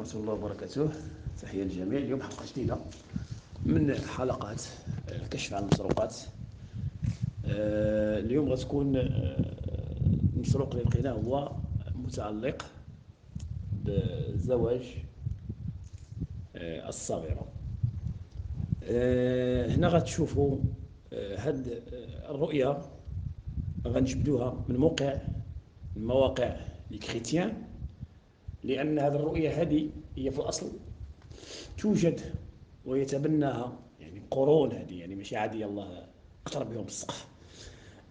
ورحمة الله وبركاته. تحية للجميع. اليوم حلقة جديدة من حلقات الكشف عن المسروقات. اليوم غتكون المسروق اللي لقيناه هو متعلق بزواج الصغيرة. هنا غتشوفوا هاد الرؤية غنجبدوها من مواقع لي كريتيان، لأن هذه الرؤية هذه هي في الأصل توجد ويتبناها يعني قرون، هذه يعني ماشي عادي الله قرب بهم السقف،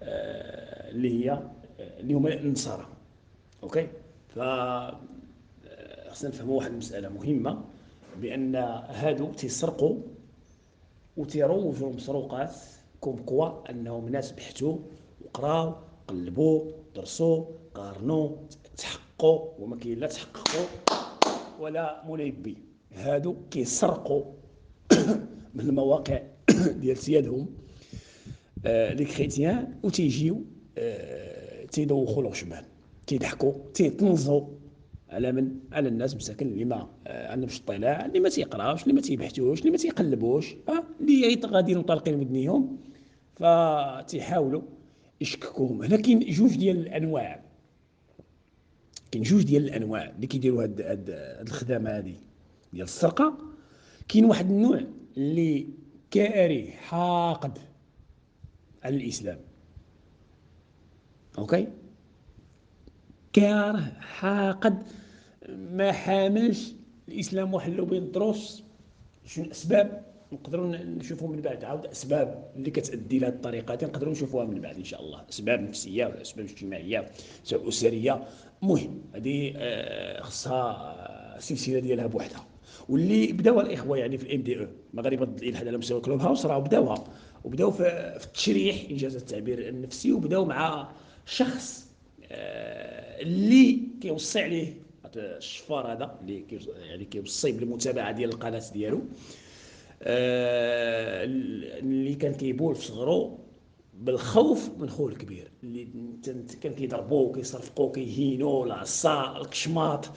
اللي هما النصارى. اوكي، ف خصنا نفهموا واحد المسألة مهمة، بأن هادو تيسرقوا وتيروجوا المسروقات كوم كوا انهم ناس بحثوا وقراو قلبوا درسوا قارنوا تحققوا، وما كاين لا تحققوا ولا منبي. هادو كيسرقوا من المواقع ديال سيادهم لي كريتيان، وتيجيو تيدوخوا الغشمان، تيضحكوا تيطنزوا على الناس مساكن اللي ما عندهمش اطلاع، اللي ما تيقراوش، اللي ما تيبحثوش، اللي ما تيقلبوش، اللي غاديين طالقين ودنيهم، فتيحاولوا يشككوهم. هنا كاين جوج ديال الانواع، اللي كيديروا هاد الخدمه هذه ديال السرقه. كاين واحد النوع اللي كاره حاقد على الاسلام. اوكي، كاره حاقد، ما حاملش الاسلام وحلو بين الدروس. شنو الاسباب؟ نقدروا نشوفوا من بعد، عاود اسباب اللي كتادي لهذه الطريقه نقدروا نشوفوها من بعد ان شاء الله، اسباب نفسيه ولا اسباب اجتماعيه سواء اسريه. مهم هذه خصها سلسله ديالها بوحدها، واللي بداوها الاخوه يعني في الام دي او مغاربه الالحاد على مستوى كلوب هاوس، راه وبداو في التشريح انجاز التعبير النفسي، وبداو مع شخص اللي كيوصي عليه الشفار هذا، اللي يعني كيوصي بالمتابعه ديال القناه ديالو، اللي كان كيبول في صغرو بالخوف من خوه الكبير، اللي كان كيضربوه كيصرفقوه كيهينوه، العصا الكشماط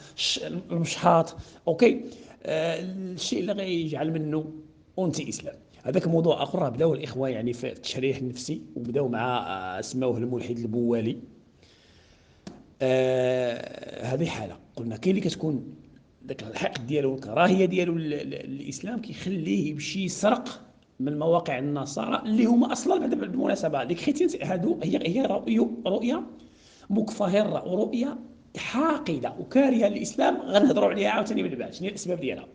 المشحاط. اوكي، الشيء اللي غيجعل منه انتي اسلام. هذاك موضوع اخر بداو الاخوه يعني في التشريح النفسي، وبداو مع سماوه الملحد البوالي. هذه حاله قلنا. كاين اللي كتكون داك الحقد ديالو والكراهيه ديالو الاسلام كيخليه يمشي يسرق من مواقع النصارى، اللي هما اصلا بعد بالمناسبه لي كريتيان هادو هي رؤيه مكفهره ورؤيه حاقده وكارهه للاسلام. غنهضروا عليها عاوتاني من بعد شنو هي الاسباب ديالها.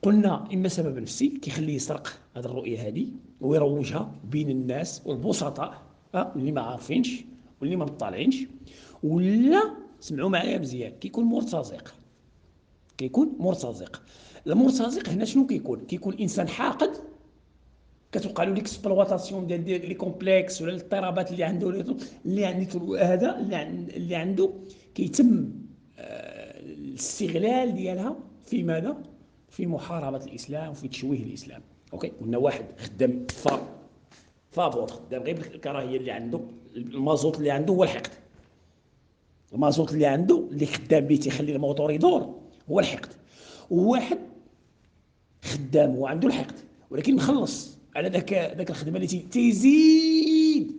قلنا اما سبب نفسي كيخليه يسرق هذه الرؤيه هذه ويروجها بين الناس والبسطاء اللي ما عارفينش واللي ما مطالعينش، ولا سمعوا معايا مزيان كيكون مرتزق. المرتزق هنا شنو كيكون انسان حاقد، كتوقع له ليكسبلواتاسيون ديال لي كومبلكس ولا الاضطرابات اللي عنده كيتم الاستغلال ديالها في ماذا؟ في محاربه الاسلام وفي تشويه الاسلام. اوكي، قلنا واحد خدام فابور، خدام غير الكراهيه اللي عنده، المازوت اللي عنده هو الحقد. المازوت اللي عنده اللي خدام به تيخلي الموتور يدور هو الحقد. وواحد خدام هو عنده الحقد ولكن مخلص على ذاك الخدمه اللي تيزيد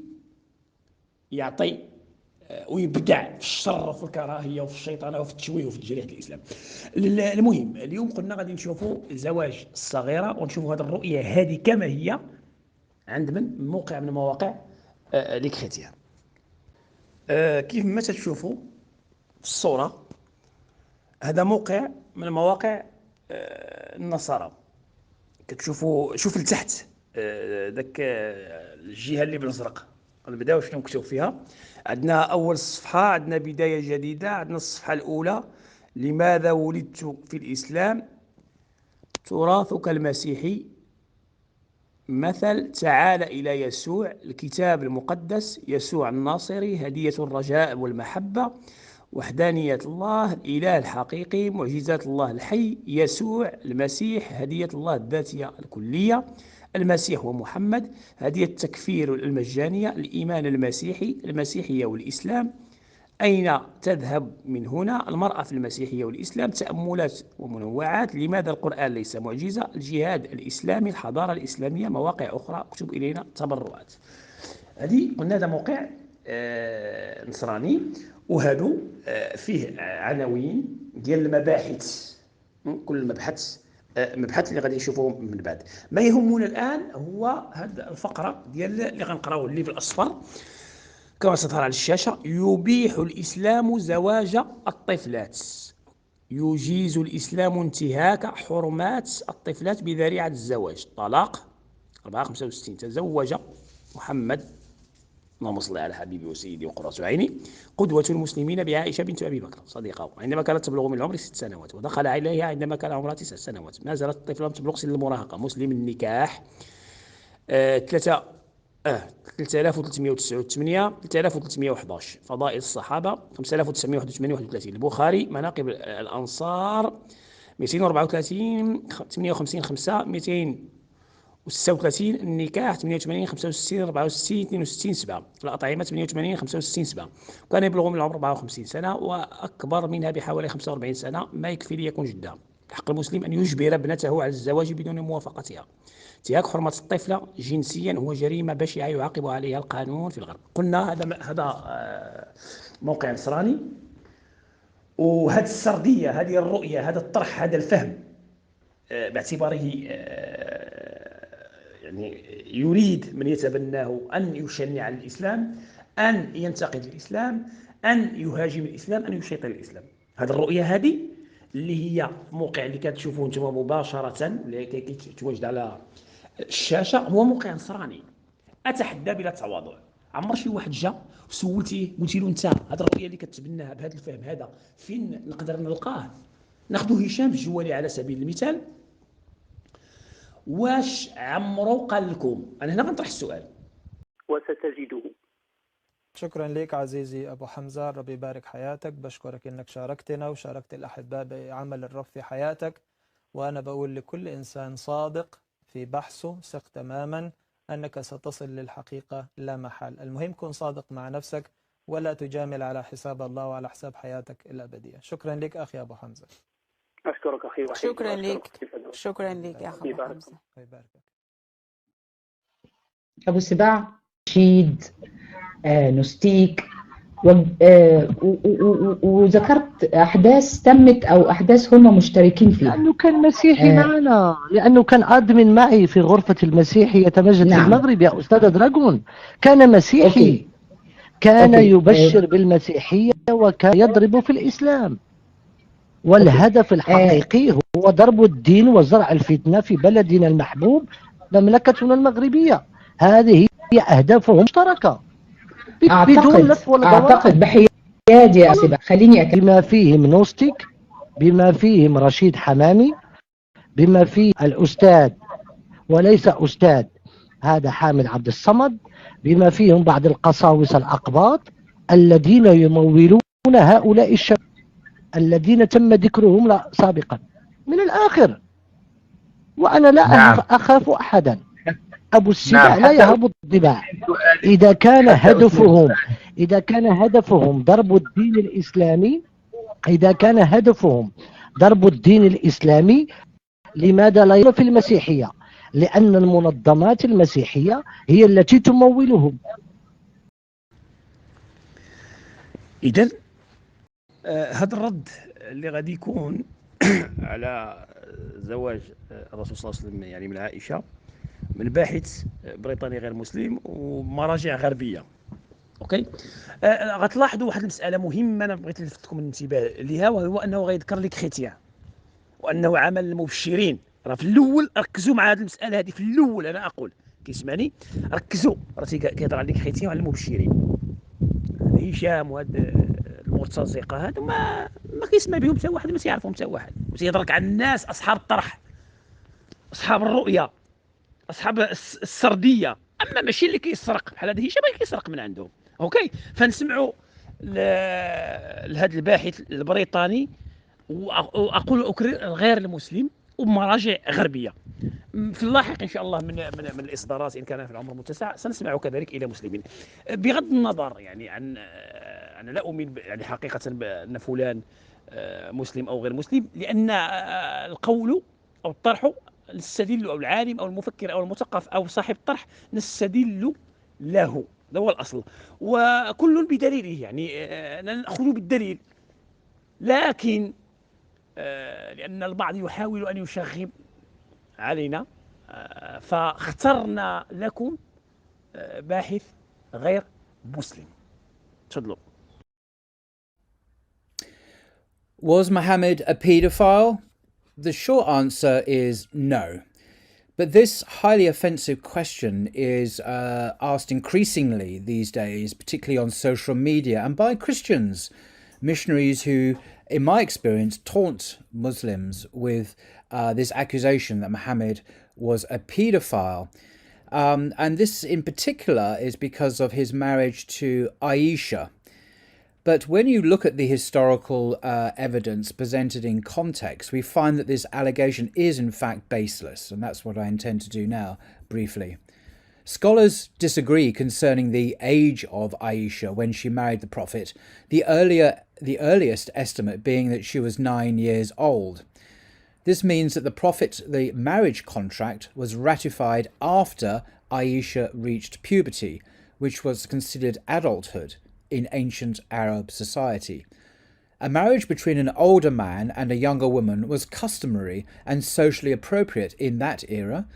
يعطي ويبدع في الشر وفي الكراهيه وفي الشيطانه وفي التشويه وفي تجريح الاسلام. المهم اليوم قلنا غادي نشوفوا زواج الصغيره، ونشوفوا هذه الرؤيه هذه كما هي عند من موقع من مواقع لي كريتيان. كيف ما تشوفوا في الصوره، هذا موقع من مواقع النصارى. كتشوفوا شوف لتحت داك الجهه اللي بالازرق. نبداو شنو مكتوب فيها. عندنا اول صفحه، عندنا بدايه جديده، عندنا الصفحه الاولى: لماذا ولدت في الاسلام؟ تراثك المسيحي. مثل: تعال الى يسوع. الكتاب المقدس: يسوع الناصري. هديه الرجاء والمحبه. وحدانية الله، الإله الحقيقي. معجزات الله الحي. يسوع المسيح. هدية الله الذاتية الكلية. المسيح ومحمد. هدية التكفير المجانية. الإيمان المسيحي. المسيحية والإسلام. أين تذهب من هنا المرأة في المسيحية والإسلام؟ تأملات ومنوعات. لماذا القرآن ليس معجزة؟ الجهاد الإسلامي، الحضارة الإسلامية، مواقع أخرى، اكتب إلينا تبرعات. هذه قلنا هذا موقع نصراني، وهذا فيه عناوين ديال المباحث. كل مبحث اللي غادي نشوفوه من بعد. ما يهمنا الآن هو هذه الفقرة ديال اللي غنقراوه اللي في الأصفر كما ستظهر على الشاشة. يبيح الإسلام زواج الطفلات. يجيز الإسلام انتهاك حرمات الطفلات بذريعة الزواج. طلاق 465. تزوج محمد، اللهم صل على حبيبي وسيدي وقرة عيني، قدوة المسلمين، بعائشة بنت أبي بكر صديقه عندما كانت تبلغ من العمر 6 سنوات، ودخل عليها عندما كان عمرها 9 سنوات. ما زالت الطفلة تبلغ سن المراهقة. مسلم النكاح 3389. فضائل الصحابة 5981. البخاري مناقب الأنصار 234 58 5 236. النكاح 88 65 64 62 7. الأطعمة 88 65 7. وكان يبلغ من العمر 54 سنة وأكبر منها بحوالي 45 سنة، ما يكفي ليكون جدها. حق المسلم أن يجبر ابنته على الزواج بدون موافقتها. انتهاك حرمة الطفلة جنسيا هو جريمة بشعة يعاقب عليها القانون في الغرب. قلنا هذا موقع نصراني، وهذه السردية، هذه الرؤية، هذا الطرح، هذا الفهم باعتباره يعني يريد من يتبناه أن يشنع الإسلام، أن ينتقد الإسلام، أن يهاجم الإسلام، أن يشيطن الإسلام. هذه الرؤية هذه اللي هي موقع اللي كتشوفوه انتم مباشرة اللي كيتواجد على الشاشة هو موقع نصراني. أتحدى بلا تواضع، عمر شي واحد جا سولتيه قلتي له انت هذه الرؤيه اللي كتبناها بهذا الفهم هذا فين نقدر نلقاه؟ ناخذ هشام الجوالي على سبيل المثال. واش عمرو قال لكم؟ انا هنا غنطرح السؤال. وستجده. شكرا لك عزيزي أبو حمزة، ربي يبارك حياتك. بشكرك أنك شاركتنا وشاركت الأحباء بعمل الرب في حياتك. وأنا بقول لكل إنسان صادق في بحثه ثق تماما أنك ستصل للحقيقة لا محال. المهم كن صادق مع نفسك ولا تجامل على حساب الله وعلى حساب حياتك الأبدية. شكرا لك أخي أبو حمزة. أشكرك أخي وحيد. شكرا لك، شكرا لك يا أخي أبو حمزة. أبو سباع شيد نستيك وذكرت أحداث تمت أو أحداث هم مشتركين فيها. لأنه كان مسيحي معنا، لأنه كان أدمن معي في غرفة المسيحي يتمجد في المغرب يا أستاذ دراغون. كان مسيحي. كان يبشر بالمسيحية وكان يضرب في الإسلام. والهدف الحقيقي هو ضرب الدين وزرع الفتنة في بلدنا المحبوب مملكتنا المغربية. هذه هي أهدافهم مشتركة بدون لف ولا دوران. أعتقد بحيادي يا سبا خليني بما فيهم نوستيك، بما فيهم رشيد حمامي، بما فيه الأستاذ وليس أستاذ هذا حامد عبد الصمد، بما فيهم بعض القساوسة الأقباط الذين يمولون هؤلاء الشباب الذين تم ذكرهم سابقا. من الآخر وأنا لا أخاف أحدا. أبو السباع لا يهب الضباع. إذا كان هدفهم ضرب الدين الإسلامي، إذا كان هدفهم ضرب الدين الإسلامي، لماذا لا يرى في المسيحية؟ لأن المنظمات المسيحية هي التي تمولهم. إذن هذا الرد اللي غادي يكون على زواج الرسول صلى الله عليه وسلم يعني من عائشة من باحث بريطاني غير مسلم ومراجع غربية. اوكي غتلاحظوا واحد المسألة مهمة أنا بغيت نلفتكم الانتباه ليها، وهو أنه غيذكر لك ختيان وأنه عمل المبشرين. راه في الأول ركزوا مع هذه المسألة هذه في الأول. أنا أقول كيسمعني ركزوا، راه كيهضر عليك ختيان وعلى المبشرين. هشام وهاد المرتزقة هادو ما كيسمع بهم حتى واحد، ما تيعرفهم حتى واحد. وتيهضرك على الناس أصحاب الطرح، أصحاب الرؤية، أصحاب السردية، أما ماشي اللي كيسرق بحال هذا هشام كيسرق من عندهم. اوكي فنسمعوا لهذا الباحث البريطاني، واقول اكرر غير المسلم ومراجع غربيه. في اللاحق ان شاء الله من الاصدارات ان كان في العمر متسع سنسمع كذلك الى مسلمين، بغض النظر يعني أنا لا أؤمن يعني حقيقة بأن فلان مسلم أو غير مسلم، لأن القول أو الطرح نستدل، أو العالم أو المفكر أو المثقف أو صاحب الطرح نستدل له، هذا هو الأصل، وكل بدليله، يعني نأخذ بالدليل. لكن لأن البعض يحاول أن يشغب علينا فاخترنا لكم باحث غير مسلم. تفضلوا. Was Muhammad a paedophile? The short answer is no. But this highly offensive question is asked increasingly these days, particularly on social media and by Christians, missionaries who, in my experience, taunt Muslims with this accusation that Muhammad was a paedophile. And this in particular is because of his marriage to Aisha. But when you look at the historical evidence presented in context, we find that this allegation is in fact baseless, and that's what I intend to do now, briefly. Scholars disagree concerning the age of Aisha when she married the Prophet, the earliest estimate being that she was 9 years old. This means that the marriage contract was ratified after Aisha reached puberty, which was considered adulthood in ancient Arab society. A marriage between an older man and a younger woman was customary and socially appropriate in that era,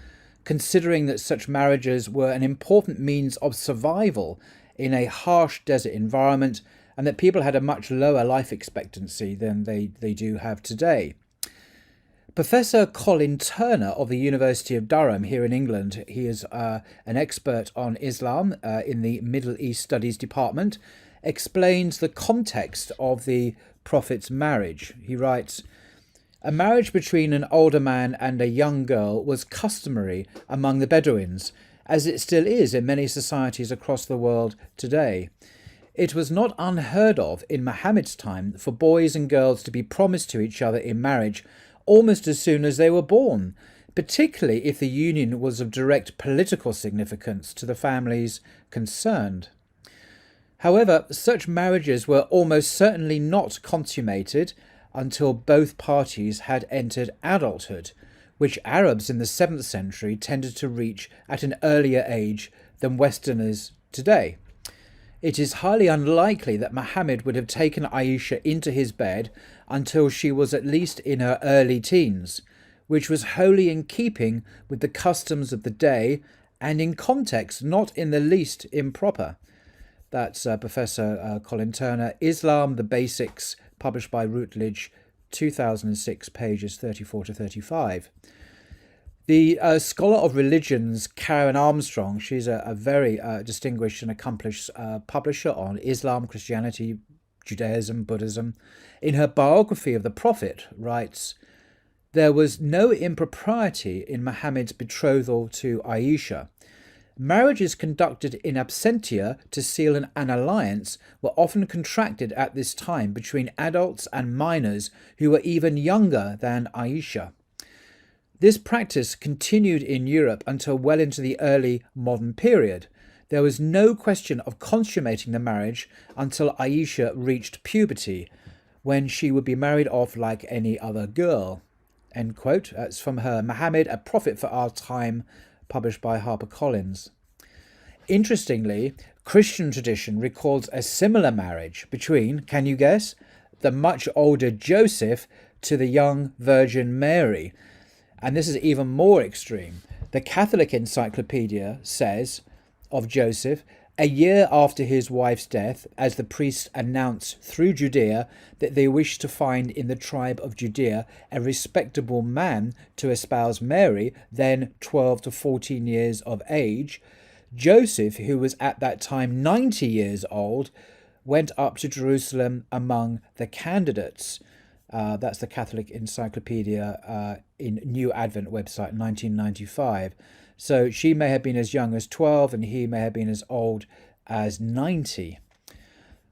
considering that such marriages were an important means of survival in a harsh desert environment and that people had a much lower life expectancy than they do have today. Professor Colin Turner of the University of Durham here in England, he is an expert on Islam in the Middle East Studies Department, explains the context of the Prophet's marriage. He writes, "A marriage between an older man and a young girl was customary among the Bedouins, as it still is in many societies across the world today. It was not unheard of in Muhammad's time for boys and girls to be promised to each other in marriage almost as soon as they were born, particularly if the union was of direct political significance to the families concerned. However, such marriages were almost certainly not consummated until both parties had entered adulthood, which Arabs in the 7th century tended to reach at an earlier age than Westerners today. It is highly unlikely that Muhammad would have taken Aisha into his bed until she was at least in her early teens, which was wholly in keeping with the customs of the day and in context not in the least improper." That's Professor Colin Turner, Islam, the Basics, published by Routledge, 2006, pages 34 to 35. The scholar of religions, Karen Armstrong, she's a very distinguished and accomplished publisher on Islam, Christianity, Judaism, Buddhism. In her biography of the Prophet, writes, "There was no impropriety in Muhammad's betrothal to Aisha. Marriages conducted in absentia to seal an alliance were often contracted at this time between adults and minors who were even younger than Aisha. This practice continued in Europe until well into the early modern period. There was no question of consummating the marriage until Aisha reached puberty, when she would be married off like any other girl." End quote. That's from her Muhammad, a Prophet for Our Time, published by HarperCollins. Interestingly, Christian tradition records a similar marriage between, can you guess, the much older Joseph to the young Virgin Mary. And this is even more extreme. The Catholic Encyclopedia says of Joseph, a year after his wife's death, as the priests announced through Judea that they wished to find in the tribe of Judea a respectable man to espouse Mary, then 12 to 14 years of age, Joseph, who was at that time 90 years old, went up to Jerusalem among the candidates. That's the Catholic Encyclopedia in New Advent website, 1995. So she may have been as young as 12 and he may have been as old as 90.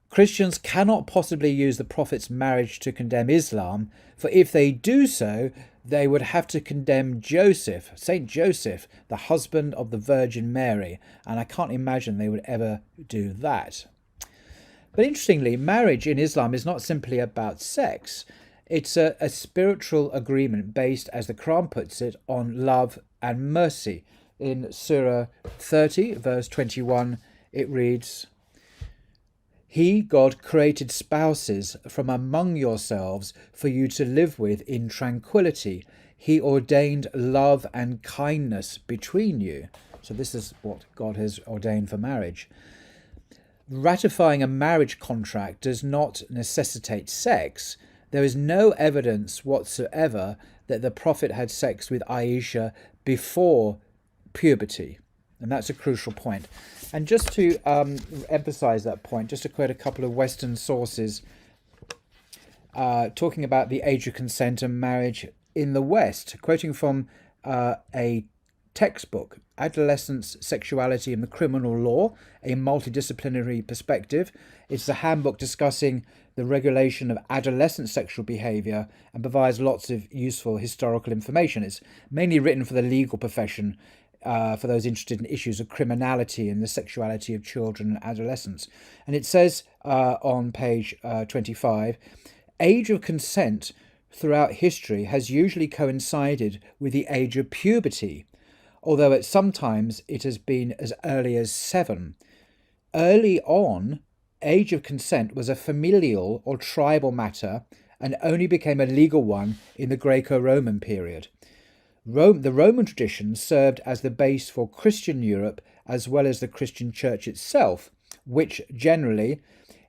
Christians cannot possibly use the Prophet's marriage to condemn Islam, for if they do so, they would have to condemn Joseph, Saint Joseph, the husband of the Virgin Mary, and I can't imagine they would ever do that. But interestingly, marriage in Islam is not simply about sex. It's a spiritual agreement based, as the Quran puts it, on love and mercy. In Surah 30, verse 21, it reads, He, God, created spouses from among yourselves for you to live with in tranquility. He ordained love and kindness between you. So this is what God has ordained for marriage. Ratifying a marriage contract does not necessitate sex. There is no evidence whatsoever that the Prophet had sex with Aisha before puberty. And that's a crucial point. And just to emphasize that point, just to quote a couple of Western sources talking about the age of consent and marriage in the West, quoting from a textbook, Adolescence, Sexuality and the Criminal Law, a Multidisciplinary Perspective. It's a handbook discussing the regulation of adolescent sexual behaviour and provides lots of useful historical information. It's mainly written for the legal profession, for those interested in issues of criminality and the sexuality of children and adolescents. And it says on page 25, age of consent throughout history has usually coincided with the age of puberty, although at sometimes it has been as early as 7. Early on, age of consent was a familial or tribal matter and only became a legal one in the Greco-Roman period. The Roman tradition served as the base for Christian Europe as well as the Christian Church itself, which generally,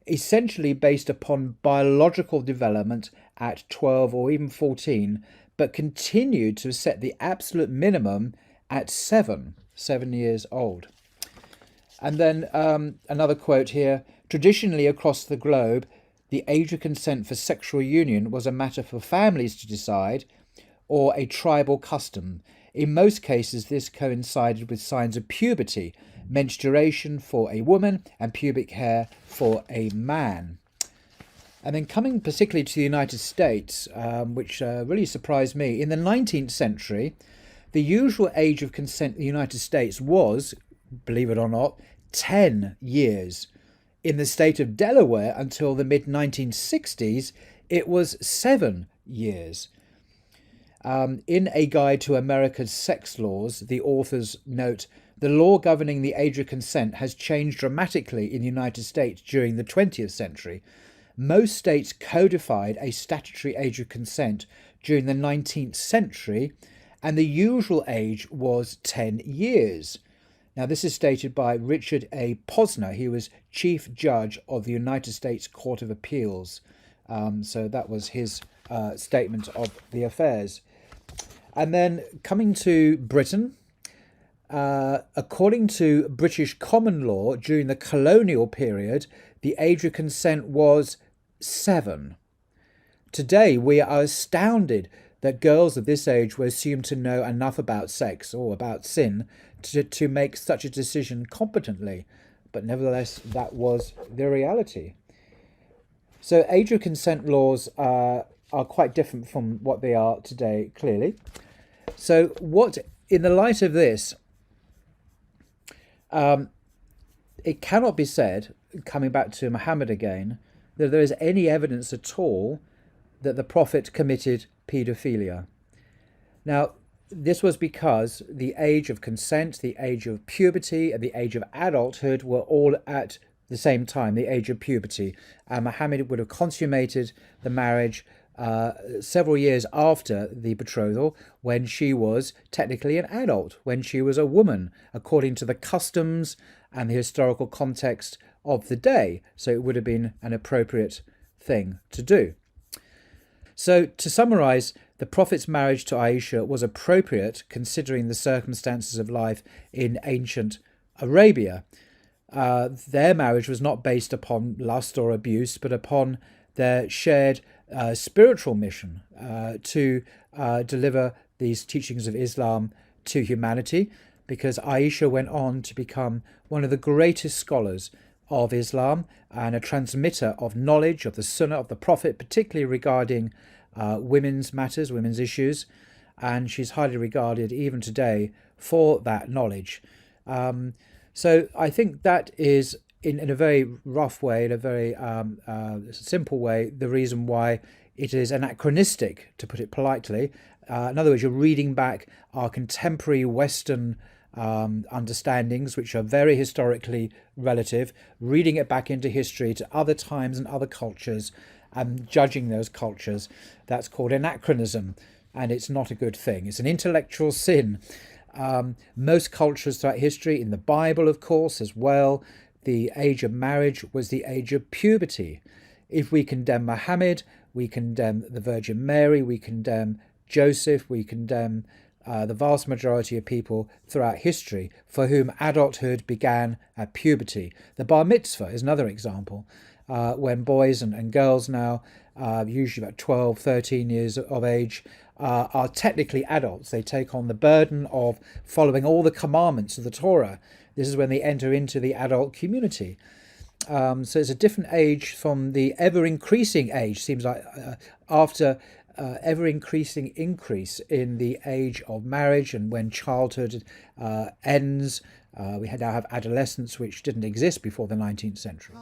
essentially based upon biological development at 12 or even 14, but continued to set the absolute minimum at 7 years old. And then another quote here, traditionally across the globe, the age of consent for sexual union was a matter for families to decide, or a tribal custom. In most cases, this coincided with signs of puberty, menstruation for a woman and pubic hair for a man. And then coming particularly to the United States, which really surprised me, in the 19th century, the usual age of consent in the United States was, believe it or not, 10 years. In the state of Delaware, until the mid-1960s, it was 7 years. In A Guide to America's Sex Laws, the authors note, the law governing the age of consent has changed dramatically in the United States during the 20th century. Most states codified a statutory age of consent during the 19th century, and the usual age was 10 years. Now, this is stated by Richard A. Posner. He was Chief Judge of the United States Court of Appeals. So that was his statement of the affairs. And then coming to Britain, according to British common law, during the colonial period, the age of consent was 7. Today, we are astounded that girls of this age were assumed to know enough about sex or about sin to make such a decision competently. But nevertheless, that was the reality. So age of consent laws are quite different from what they are today, clearly. So what, in the light of this, it cannot be said, coming back to Muhammad again, that there is any evidence at all that the Prophet committed paedophilia. Now, this was because the age of consent, the age of puberty, and the age of adulthood were all at the same time, the age of puberty. And Muhammad would have consummated the marriage several years after the betrothal, when she was technically an adult, when she was a woman, according to the customs and the historical context of the day. So it would have been an appropriate thing to do. So to summarize, the Prophet's marriage to Aisha was appropriate considering the circumstances of life in ancient Arabia. Their marriage was not based upon lust or abuse, but upon their shared spiritual mission to deliver these teachings of Islam to humanity, because Aisha went on to become one of the greatest scholars of Islam and a transmitter of knowledge of the Sunnah of the Prophet, particularly regarding women's matters, women's issues, and she's highly regarded even today for that knowledge. So I think that is in a very rough way, in a very simple way, the reason why it is anachronistic, to put it politely. In other words, you're reading back our contemporary Western understandings, which are very historically relative, reading it back into history to other times and other cultures and judging those cultures. That's called anachronism, and it's not a good thing. It's an intellectual sin. Most cultures throughout history, in the Bible, of course, as well, the age of marriage was the age of puberty. If we condemn Muhammad, we condemn the Virgin Mary, we condemn Joseph, we condemn the vast majority of people throughout history for whom adulthood began at puberty. The bar mitzvah is another example, when boys and girls now, usually about 12, 13 years of age, are technically adults. They take on the burden of following all the commandments of the Torah. This is when they enter into the adult community. So it's a different age from the ever-increasing age, seems like, after ever-increasing increase in the age of marriage, and when childhood ends, we now have adolescence, which didn't exist before the 19th century.